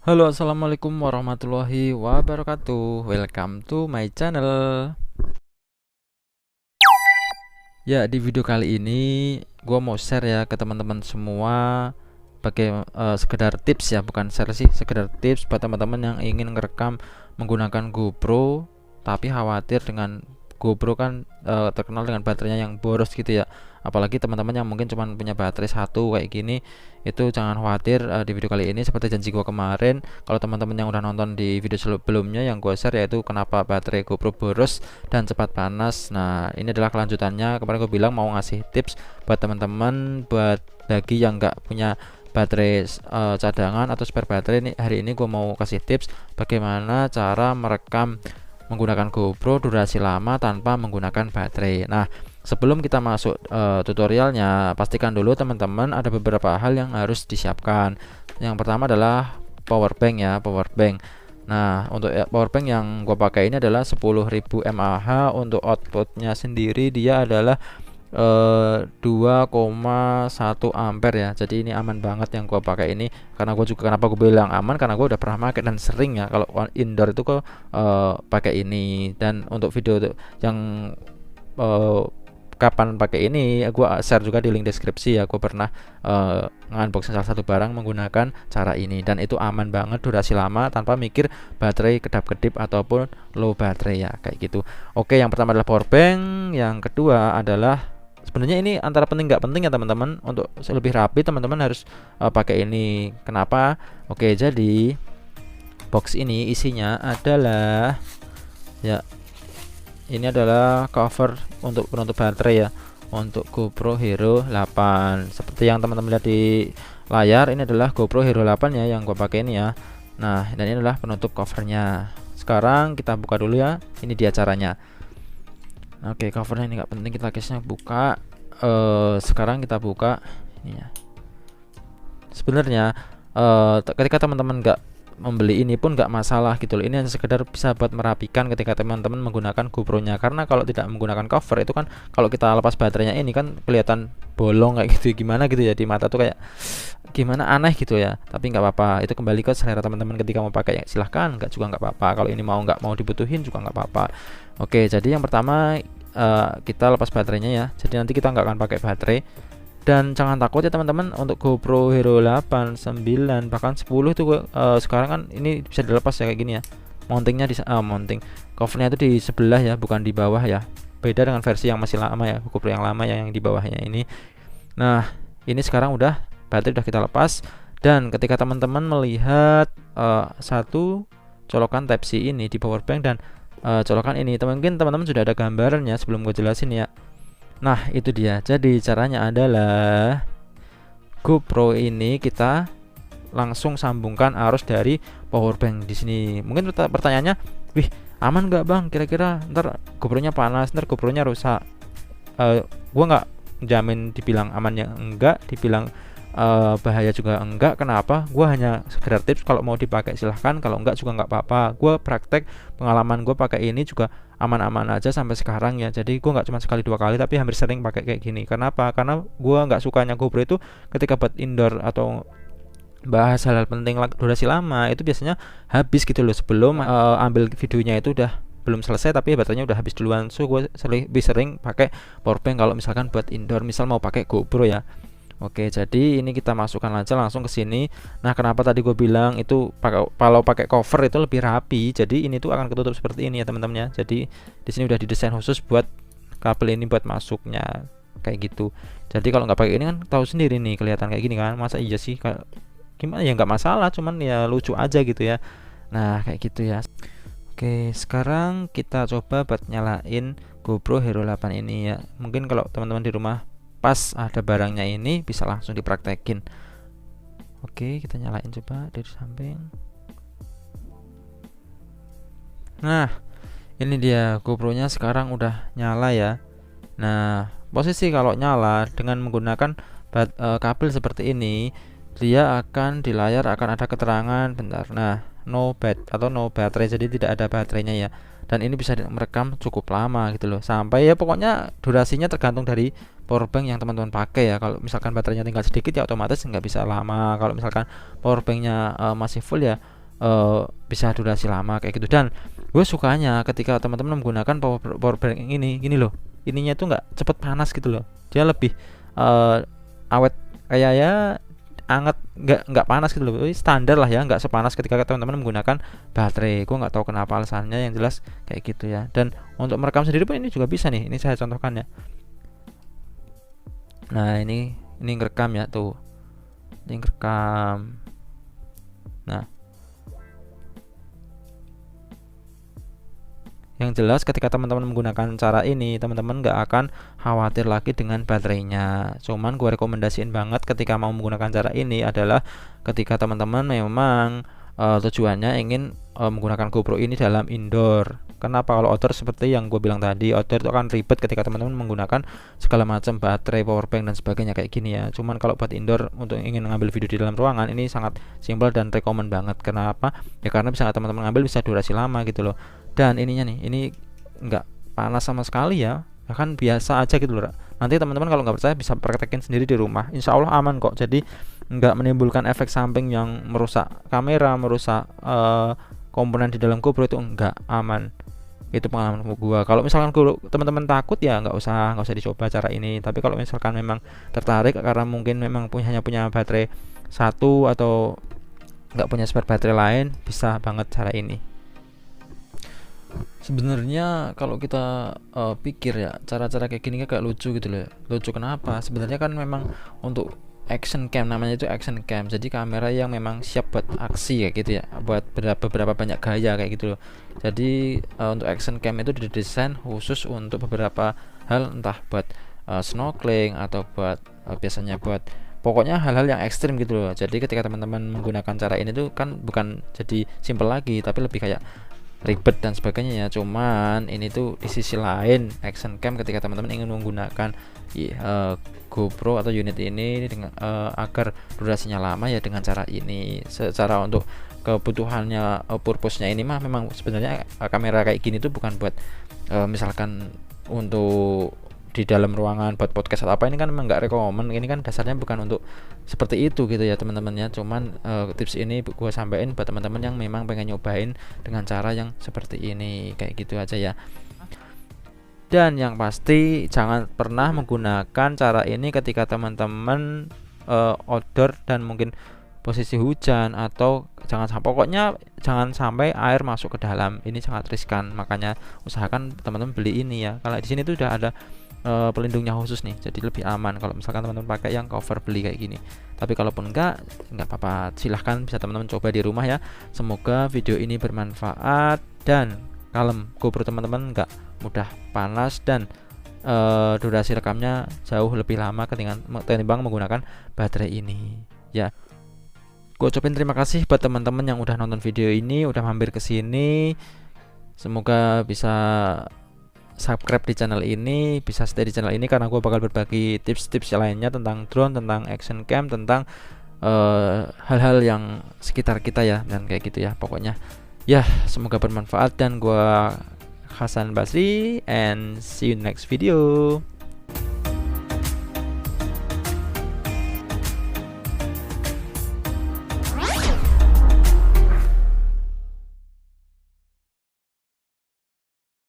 Halo, assalamualaikum warahmatullahi wabarakatuh. Welcome to my channel. Ya, di video kali ini gua mau share ya ke teman-teman semua pakai sekedar tips ya, bukan share sih, sekedar tips buat teman-teman yang ingin ngerekam menggunakan GoPro tapi khawatir dengan GoPro kan terkenal dengan baterainya yang boros gitu ya. Apalagi teman-teman yang mungkin cuma punya baterai satu kayak gini, itu jangan khawatir. Di video kali ini seperti janji gua kemarin, kalau teman-teman yang udah nonton di video sebelumnya yang gua share yaitu kenapa baterai GoPro boros dan cepat panas. Nah, ini adalah kelanjutannya. Kemarin gue bilang mau ngasih tips buat teman-teman, buat bagi yang nggak punya baterai cadangan atau spare baterai. Ini hari ini gue mau kasih tips bagaimana cara merekam menggunakan GoPro durasi lama tanpa menggunakan baterai. Nah, sebelum kita masuk tutorialnya, pastikan dulu teman-teman ada beberapa hal yang harus disiapkan. Yang pertama adalah power bank ya, power bank. Nah, untuk power bank yang gue pakai ini adalah 10.000 mAh. Untuk outputnya sendiri dia adalah 2,1 ampere ya. Jadi ini aman banget yang gua pakai ini, karena gue juga, kenapa gue bilang aman, karena gue udah pernah pakai dan sering ya kalau indoor itu kok pakai ini. Dan untuk video yang uh, kapan pakai ini gue share juga di link deskripsi ya. Gue pernah nge-unboxing salah satu barang menggunakan cara ini dan itu aman banget, durasi lama tanpa mikir baterai kedap-kedip ataupun low baterai ya, kayak gitu. Oke, yang pertama adalah power bank, yang kedua adalah, sebenarnya ini antara penting nggak penting ya teman-teman. Untuk lebih rapi teman-teman harus pakai ini. Kenapa? Oke, jadi box ini isinya adalah ya, ini adalah cover untuk penutup baterai ya, untuk GoPro Hero 8. Seperti yang teman-teman lihat di layar, ini adalah GoPro Hero 8 ya yang gue pakai ini ya. Nah, dan ini adalah penutup covernya. Sekarang kita buka dulu ya, ini dia caranya. Oke, covernya ini nggak penting, kita case-nya buka. Sekarang kita buka ini ya. Sebenarnya ketika teman-teman nggak membeli ini pun nggak masalah gitu loh. Ini hanya sekedar bisa buat merapikan ketika teman-teman menggunakan GoPro-nya. Karena kalau tidak menggunakan cover itu kan, kalau kita lepas baterainya ini kan kelihatan bolong kayak gitu, gimana gitu ya, di mata tuh kayak gimana, aneh gitu ya. Tapi nggak apa-apa, itu kembali ke selera teman-teman. Ketika mau pakai ya silahkan, nggak juga nggak apa-apa. Kalau ini nggak mau dibutuhin juga nggak apa-apa. Oke, jadi yang pertama kita lepas baterainya ya. Jadi nanti kita nggak akan pakai baterai. Dan jangan takut ya teman-teman, untuk GoPro Hero 8, 9, bahkan 10 tuh sekarang kan ini bisa dilepas ya kayak gini ya. Mountingnya di mounting covernya itu di sebelah ya, bukan di bawah ya. Beda dengan versi yang masih lama ya, GoPro yang lama ya, yang di bawahnya ini. Nah, ini sekarang udah baterai udah kita lepas. Dan ketika teman-teman melihat satu colokan Type C ini di power bank dan colokan ini, mungkin teman-teman sudah ada gambarannya sebelum gue jelasin ya. Nah, itu dia. Jadi caranya adalah GoPro ini kita langsung sambungkan arus dari power bank di sini. Mungkin pertanyaannya, "Wih, aman nggak bang? Kira-kira ntar GoPro-nya panas, ntar GoPro-nya rusak." Gua nggak jamin, dibilang amannya enggak, dibilang bahaya juga enggak. Kenapa? Gua hanya sekedar tips, kalau mau dipakai silahkan, kalau enggak juga nggak apa-apa. Gua praktek, pengalaman gue pakai ini juga aman-aman aja sampai sekarang ya. Jadi gue nggak cuma sekali dua kali, tapi hampir sering pakai kayak gini. Kenapa? Karena gue nggak sukanya GoPro itu ketika buat indoor atau bahas hal-hal penting durasi lama itu biasanya habis gitu loh, sebelum ambil videonya itu udah belum selesai tapi baterainya udah habis duluan. So gue lebih sering pakai power bank kalau misalkan buat indoor, misal mau pakai GoPro ya. Oke, jadi ini kita masukkan aja langsung ke sini. Nah, kenapa tadi gue bilang itu kalau pakai cover itu lebih rapi. Jadi ini tuh akan ketutup seperti ini ya teman-teman ya. Jadi di sini udah didesain khusus buat kabel ini buat masuknya kayak gitu. Jadi kalau nggak pakai ini kan tahu sendiri nih, kelihatan kayak gini kan. Masa iya sih, gimana ya, nggak masalah, cuman ya lucu aja gitu ya. Nah, kayak gitu ya. Oke, sekarang kita coba buat nyalain GoPro Hero 8 ini ya. Mungkin kalau teman-teman di rumah pas ada barangnya ini bisa langsung dipraktekin. Oke, kita nyalain coba dari samping. Nah, ini dia GoPro-nya sekarang udah nyala ya. Nah, posisi kalau nyala dengan menggunakan kabel seperti ini, dia akan di layar akan ada keterangan bentar. Nah, no battery, jadi tidak ada baterainya ya. Dan ini bisa merekam cukup lama gitu loh, sampai ya pokoknya durasinya tergantung dari powerbank yang teman-teman pakai ya. Kalau misalkan baterainya tinggal sedikit ya otomatis nggak bisa lama. Kalau misalkan powerbanknya masih full ya bisa durasi lama kayak gitu. Dan gue sukanya ketika teman-teman menggunakan power bank ini gini loh, ininya tuh nggak cepet panas gitu loh, dia lebih awet, kayak ya anget, nggak panas gitu loh. Standar lah ya, nggak sepanas ketika teman-teman menggunakan baterai. Gue nggak tahu kenapa alasannya, yang jelas kayak gitu ya. Dan untuk merekam sendiri pun ini juga bisa nih, ini saya contohkan ya. Nah ini ngerekam ya tuh, ini ngerekam. Nah yang jelas ketika teman-teman menggunakan cara ini, teman-teman nggak akan khawatir lagi dengan baterainya. Cuman gue rekomendasiin banget ketika mau menggunakan cara ini adalah ketika teman-teman memang tujuannya ingin menggunakan GoPro ini dalam indoor. Kenapa? Kalau outdoor seperti yang gue bilang tadi, outdoor itu akan ribet ketika teman-teman menggunakan segala macam baterai, powerbank dan sebagainya kayak gini ya. Cuman kalau buat indoor untuk ingin mengambil video di dalam ruangan, ini sangat simpel dan rekomend banget. Kenapa? Ya karena bisa teman-teman ngambil bisa durasi lama gitu loh. Dan ininya nih, ini nggak panas sama sekali ya, kan biasa aja gitu loh. Nanti teman-teman kalau nggak percaya bisa praktekin sendiri di rumah, insya Allah aman kok. Jadi nggak menimbulkan efek samping yang merusak kamera, merusak komponen di dalam GoPro, itu nggak aman. Itu pengalaman gua. Kalau misalkan teman-teman takut ya nggak usah dicoba cara ini. Tapi kalau misalkan memang tertarik karena mungkin memang hanya punya baterai satu atau nggak punya spare baterai lain, bisa banget cara ini. Sebenarnya kalau kita pikir ya, cara-cara kayak gini kayak lucu gitu loh. Lucu kenapa? Sebenarnya kan memang untuk action cam, namanya itu action cam. Jadi kamera yang memang siap buat aksi kayak gitu ya, buat beberapa banyak gaya kayak gitu loh. Jadi untuk action cam itu didesain khusus untuk beberapa hal, entah buat snorkeling atau buat biasanya buat pokoknya hal-hal yang ekstrim gitu loh. Jadi ketika teman-teman menggunakan cara ini tuh kan bukan jadi simple lagi, tapi lebih kayak ribet dan sebagainya ya. Cuman ini tuh di sisi lain action cam ketika teman-teman ingin menggunakan GoPro atau unit ini dengan agar durasinya lama ya dengan cara ini. Secara untuk kebutuhannya, purpose-nya ini mah memang sebenarnya kamera kayak gini tuh bukan buat misalkan untuk di dalam ruangan buat podcast atau apa, ini kan memang nggak rekomen. Ini kan dasarnya bukan untuk seperti itu gitu ya teman-teman ya. Cuman tips ini gue sampaikan buat teman-teman yang memang pengen nyobain dengan cara yang seperti ini, kayak gitu aja ya. Dan yang pasti jangan pernah menggunakan cara ini ketika teman-teman outdoor dan mungkin posisi hujan, atau pokoknya jangan sampai air masuk ke dalam. Ini sangat riskan, makanya usahakan teman-teman beli ini ya. Kalau di sini tuh udah ada pelindungnya khusus nih, jadi lebih aman kalau misalkan teman-teman pakai yang cover beli kayak gini. Tapi kalaupun enggak apa-apa, silahkan bisa teman-teman coba di rumah ya. Semoga video ini bermanfaat dan kalem GoPro teman-teman enggak mudah panas, dan durasi rekamnya jauh lebih lama ketimbang menggunakan baterai ini ya. Gue ucapin terima kasih buat teman-teman yang udah nonton video ini, udah mampir ke sini. Semoga bisa subscribe di channel ini, bisa stay di channel ini karena gue bakal berbagi tips-tips lainnya tentang drone, tentang action cam, tentang hal-hal yang sekitar kita ya, dan kayak gitu ya. Pokoknya ya semoga bermanfaat, dan gue Hasan Basri, and see you next video.